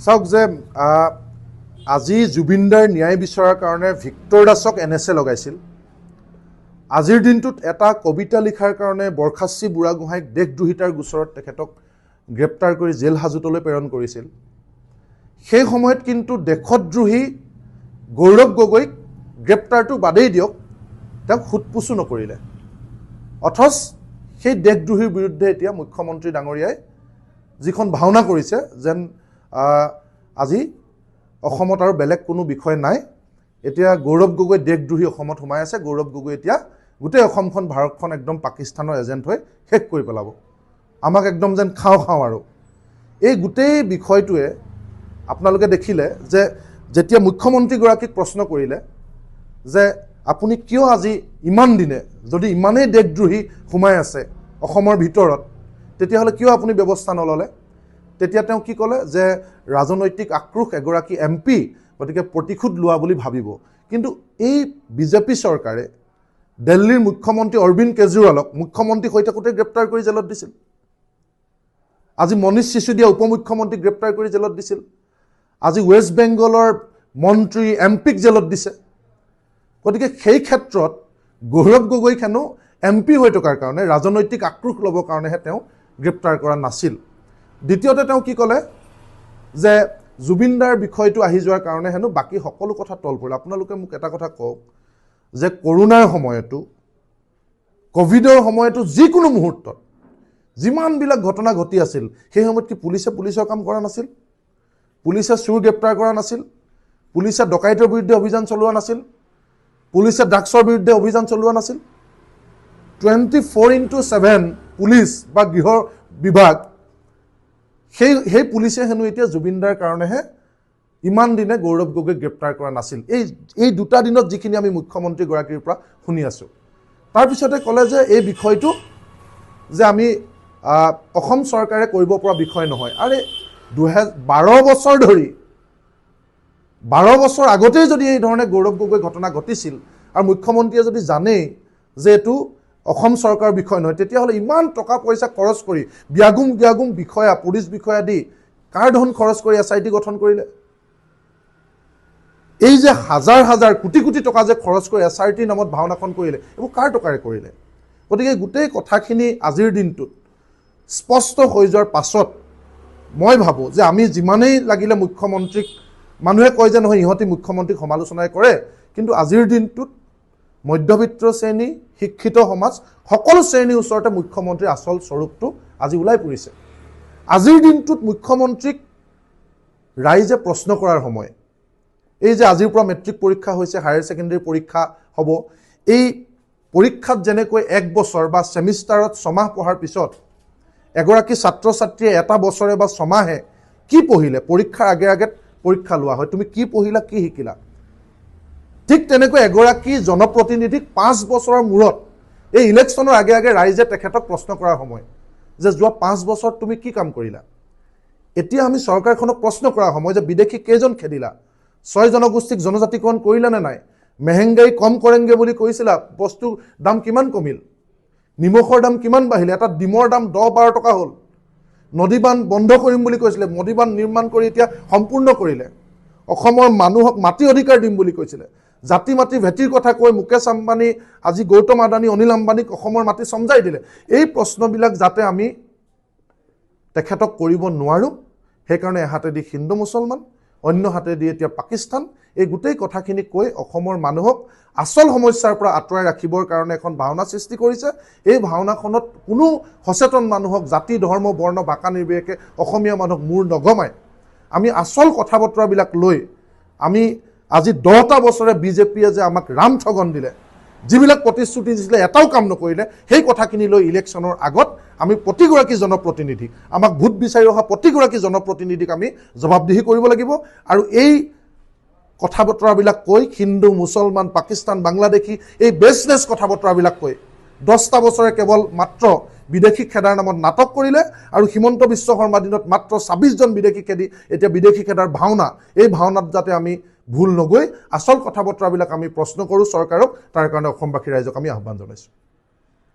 চাওক যে আজি জুবিনদাৰ ন্যায় বিচৰাৰ কাৰণে ভিক্টৰ দাসক NSA লগাইছিল। আজিৰ দিনটোত এটা কবিতা লিখাৰ কাৰণে বৰখাস্তি বুঢ়াগোহাঁইক দেশদ্ৰোহিতাৰ গোচৰত তেখেতক গ্ৰেপ্তাৰ কৰি জেল হাজতলৈ প্ৰেৰণ কৰিছিল। সেই সময়ত কিন্তু দেশদ্ৰোহী গৌৰৱ গগৈক গ্ৰেপ্তাৰটো বাদেই দিয়ক, তেওঁক সোধপোছো নকৰিলে। অথচ সেই দেশদ্ৰোহীৰ বিৰুদ্ধে এতিয়া মুখ্যমন্ত্ৰী ডাঙৰীয়াই যিখন ভাওনা কৰিছে যেন আজি অসমত আৰু বেলেগ কোনো বিষয় নাই, এতিয়া গৌৰৱ গগৈ দেশদ্ৰোহী অসমত সোমাই আছে, গৌৰৱ গগৈ এতিয়া গোটেই অসমখন ভাৰতখন একদম পাকিস্তানৰ এজেণ্ট হৈ শেষ কৰি পেলাব, আমাক একদম যেন খাওঁ আৰু এই গোটেই বিষয়টোৱে আপোনালোকে দেখিলে যে যেতিয়া মুখ্যমন্ত্ৰীগৰাকীক প্ৰশ্ন কৰিলে যে আপুনি কিয় আজি ইমান দিনে যদি ইমানেই দেশদ্ৰোহী সোমাই আছে অসমৰ ভিতৰত তেতিয়াহ'লে কিয় আপুনি ব্যৱস্থা নল'লে? তেতিয়া তেওঁ কি ক'লে যে ৰাজনৈতিক আক্ৰোশ এগৰাকী MP গতিকে প্ৰতিশোধ লোৱা বুলি ভাবিব। কিন্তু এই বিজেপি চৰকাৰে দিল্লীৰ মুখ্যমন্ত্ৰী অৰবিন্দ কেজৰিৱালক মুখ্যমন্ত্ৰী হৈ থাকোঁতে গ্ৰেপ্তাৰ কৰি জেলত দিছিল। আজি মনীষ চিচুদিয়া উপমুখ্যমন্ত্ৰীক গ্ৰেপ্তাৰ কৰি জেলত দিছিল। আজি ৱেষ্ট বেংগলৰ মন্ত্ৰী MPক জেলত দিছে। গতিকে সেই ক্ষেত্ৰত গৌৰৱ গগৈক হেনো MP হৈ থকাৰ কাৰণে ৰাজনৈতিক আক্ৰোশ ল'বৰ কাৰণেহে তেওঁ গ্ৰেপ্তাৰ কৰা নাছিল। দ্বিতীয়তে তেওঁ কি ক'লে যে জুবিনদাৰ বিষয়টো আহি যোৱাৰ কাৰণে হেনো বাকী সকলো কথা তল পৰিল। আপোনালোকে মোক এটা কথা কওক যে কৰোনাৰ সময়তো কোভিডৰ সময়তো যিকোনো মুহূৰ্তত যিমানবিলাক ঘটনা ঘটি আছিল সেই সময়ত কি পুলিচৰ কাম কৰা নাছিল? পুলিচে চোৰ গ্ৰেপ্তাৰ কৰা নাছিল? পুলিচে ডকাইতৰ বিৰুদ্ধে অভিযান চলোৱা নাছিল? পুলিচে ড্ৰাগছৰ বিৰুদ্ধে অভিযান চলোৱা নাছিল? 24/7 পুলিচ বা গৃহ বিভাগ সেই পুলিচে হেনো এতিয়া জুবিনদাৰ কাৰণেহে ইমান দিনে গৌৰৱ গগৈক গ্ৰেপ্তাৰ কৰা নাছিল। এই দুটা দিনত যিখিনি আমি মুখ্যমন্ত্ৰীগৰাকীৰ পৰা শুনি আছোঁ, তাৰপিছতে ক'লে যে এই বিষয়টো যে আমি অসম চৰকাৰে কৰিব পৰা বিষয় নহয়। আৰে 12 বছৰ ধৰি 12 বছৰ আগতেই যদি এই ধৰণে গৌৰৱ গগৈ ঘটনা ঘটিছিল আৰু মুখ্যমন্ত্ৰীয়ে যদি জানেই যে এইটো অসম চৰকাৰৰ বিষয় নহয়, তেতিয়াহ'লে ইমান টকা পইচা খৰচ কৰি ব্যাগুম বিষয়া পুলিচ বিষয়া দি কাৰ ধন খৰচ কৰি SIT গঠন কৰিলে? এই যে হাজাৰ কোটি টকা যে খৰচ কৰি SRT নামত ভাওনাখন কৰিলে, এইবোৰ কাৰ টকাৰে কৰিলে? গতিকে গোটেই কথাখিনি আজিৰ দিনটোত স্পষ্ট হৈ যোৱাৰ পাছত মই ভাবোঁ যে আমি যিমানেই লাগিলে মুখ্যমন্ত্ৰীক মানুহে কয় যে নহয় ইহঁতি মুখ্যমন্ত্ৰীক সমালোচনাই কৰে, কিন্তু আজিৰ দিনটোত মধ্যবিত্ত শ্ৰেণী শিক্ষিত সমাজ সকলো শ্ৰেণীৰ ওচৰতে মুখ্যমন্ত্ৰীৰ আচল স্বৰূপটো আজি ওলাই পৰিছে। আজিৰ দিনটোত মুখ্যমন্ত্ৰীক ৰাইজে প্ৰশ্ন কৰাৰ সময়, এই যে আজিৰ পৰা মেট্ৰিক পৰীক্ষা হৈছে, হায়াৰ ছেকেণ্ডেৰী পৰীক্ষা হ'ব, এই পৰীক্ষাত যেনেকৈ 1 বছৰ বা ছেমিষ্টাৰত 6 মাহ পঢ়াৰ পিছত এগৰাকী ছাত্ৰ ছাত্ৰীয়ে এটা বছৰে বা 6 মাহে কি পঢ়িলে পৰীক্ষাৰ আগে পৰীক্ষা লোৱা হয়, তুমি কি পঢ়িলা কি শিকিলা। ঠিক তেনেকৈ এগৰাকী জনপ্ৰতিনিধিক 5 বছৰৰ মূৰত এই ইলেকশ্যনৰ আগে ৰাইজে তেখেতক প্ৰশ্ন কৰাৰ সময় যে যোৱা 5 বছৰত তুমি কি কাম কৰিলা। এতিয়া আমি চৰকাৰখনক প্ৰশ্ন কৰাৰ সময় যে বিদেশী কেইজন খেদিলা, 6 জনগোষ্ঠীক জনজাতিকৰণ কৰিলা নে নাই, মেহেংগাই কম কৰেংগে বুলি কৈছিলা, বস্তুৰ দাম কিমান কমিল, নিমখৰ দাম কিমান বাঢ়িলে, এটা ডিমৰ দাম 10-12 টকা হ'ল, নদীবান্ধ বন্ধ কৰিম বুলি কৈছিলে, নদীবান্ধ নিৰ্মাণ কৰি এতিয়া সম্পূৰ্ণ কৰিলে, অসমৰ মানুহক মাটি অধিকাৰ দিম বুলি কৈছিলে, জাতি মাটি ভেটিৰ কথা কৈ মুকেশ আম্বানী আজি গৌতম আদানী অনিল আম্বানীক অসমৰ মাটি সমজাই দিলে। এই প্ৰশ্নবিলাক যাতে আমি তেখেতক কৰিব নোৱাৰোঁ, সেইকাৰণে এহাতেদি হিন্দু মুছলমান অন্য হাতেদি এতিয়া পাকিস্তান, এই গোটেই কথাখিনি কৈ অসমৰ মানুহক আচল সমস্যাৰ পৰা আঁতৰাই ৰাখিবৰ কাৰণে এখন ভাওনা সৃষ্টি কৰিছে। এই ভাওনাখনত কোনো সচেতন মানুহক জাতি ধৰ্ম বৰ্ণ ভাষা নিৰ্বিশেষে অসমীয়া মানুহক মূৰ নগমাই আমি আচল কথা বতৰাবিলাক লৈ আমি আজি 10টা বছৰে বিজেপিয়ে যে আমাক ৰাম ঠগন দিলে, যিবিলাক প্ৰতিশ্ৰুতি দিছিলে এটাও কাম নকৰিলে, সেই কথাখিনি লৈ ইলেকশ্যনৰ আগত আমি প্ৰতিগৰাকী জনপ্ৰতিনিধিক আমাক ভোট বিচাৰি অহা প্ৰতিগৰাকী জনপ্ৰতিনিধিক আমি জবাবদিহি কৰিব লাগিব। আৰু এই কথা বতৰাবিলাক কৈ হিন্দু মুছলমান পাকিস্তান বাংলাদেশী এই বেচলেছ কথা বতৰাবিলাক কৈ 10টা বছৰে কেৱল মাত্ৰ বিদেশী খেদাৰ নামত নাটক কৰিলে আৰু হিমন্ত বিশ্ব শৰ্মাৰ দিনত মাত্ৰ 26জন বিদেশী খেদি এতিয়া বিদেশী খেদাৰ ভাওনা, এই ভাওনাত যাতে আমি ভুল নগৈ আচল কথা বতৰাবিলাক আমি প্ৰশ্ন কৰোঁ চৰকাৰক, তাৰ কাৰণে অসমবাসী ৰাইজক আমি আহ্বান জনাইছোঁ।